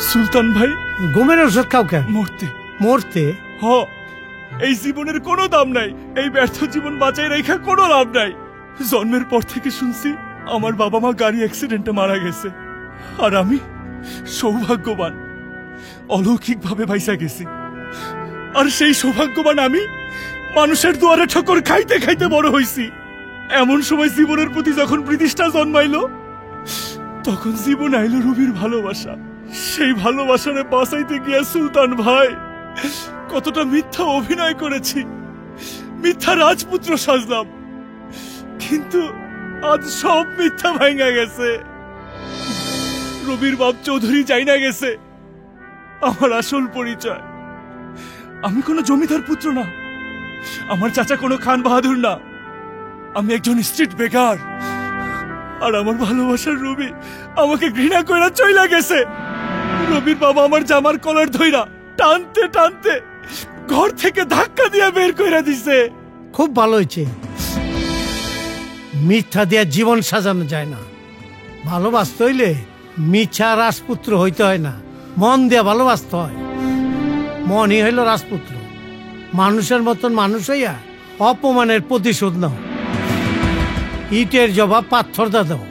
সুলতান ভাই ঘুমের ওষুধ খাও কেন? মরতে মরতে? হ, এই জীবনের কোনো দাম নাই, এই ব্যর্থ জীবন বাঁচাই রেখা কোনো লাভ নাই। জন্মের পর থেকে শুনছি আমার বাবা মা গাড়ি অ্যাক্সিডেন্টে মারা গেছে, আর আমি সৌভাগ্যবান, অলৌকিকভাবে বাইসা গেছি। আর সেই সৌভাগ্যবান আমি মানুষের দুয়ারে ঠোকর খাইতে খাইতে বড় হইছি। এমন সময় জীবনের প্রতি যখন প্রতিষ্ঠা জন্মাইলো, তখন জীবন আইলো রুবির ভালোবাসা। সেই ভালোবাসারে বাঁচাইতে গিয়া সুলতান ভাই কতটা মিথ্যা অভিনয় করেছি, মিথ্যা রাজপুত্র সাজলাম, কিন্তু আজ সব মিথ্যা ভাঙা গেছে। রবির বাপ চৌধুরী যাইনা গেছে আমার আসল পরিচয়। আমি কোনো জমিদার পুত্র না, আমার চাচা কোনো খান বাহাদুর না, আমি একজন স্ট্রিট বেকার। আর আমার ভালোবাসার রবি আমাকে ঘৃণা কইরা চইলা গেছে। রবির বাবা আমার জামার কলার ধইরা টানতে টানতে ঘর থেকে ধাক্কা দিয়া বের কইরা দিছে। খুব ভালো হয়েছে, মিথ্যা দিয়া জীবন সাজানো যায় না। ভালোবাসতে হইলে মিথ্যা রাজপুত্র হইতে হয় না, মন দিয়া ভালোবাসতে হয়। মনই হইল রাজপুত্র। মানুষের মতন মানুষ হইয়া অপমানের প্রতিশোধ নাও, ইটের জবাব পাথর দা দাও।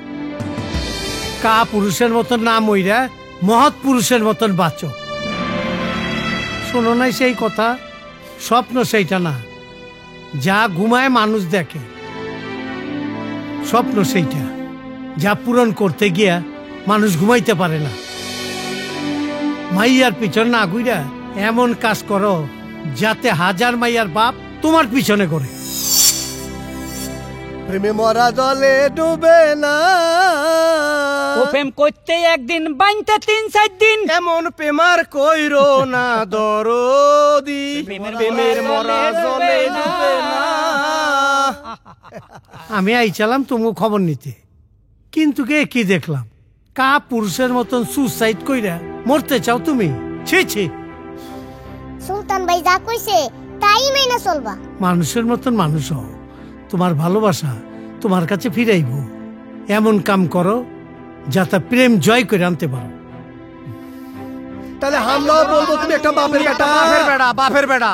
কা পুরুষের মতন না মইরা মহৎ পুরুষের মতন বাঁচো। শোনো নাই সেই কথা, স্বপ্ন সেইটা না যা ঘুমায় মানুষ দেখে, স্বপ্ন সেইটা যা পূরণ করতে গিয়া মানুষ ঘুমাইতে পারে না। মাইয়ার পিছন না ঘুইরা এমন কাজ করো যাতে হাজার মাইয়ার বাপ তোমার পিছনে করে। প্রেমে মরা জলে ডুবে না, ও প্রেম করতে একদিন বাইনতে 3-4 দিন, এমন প্রেমার কইরো না দরদি, প্রেমের মরা জলে ডুবে না। আমি আইছিলাম তুমি খবর নিতে, কিন্তু কে কি দেখলাম কা পুরুষের মতন সুসাইড কইরা মরতে চাও তুমি? ছি ছি। সুলতান ভাই যা কইছে তাই মাইনা চলবা। মানুষের মতন মানুষ হও, তোমার ভালোবাসা তোমার কাছে ফিরাইব। এমন কাম করো যাতে প্রেম জয় করে আনতে পারো। তাহলে আমরাও বলবো তুমি একটা বাপের বেটা। বাপের বেড়া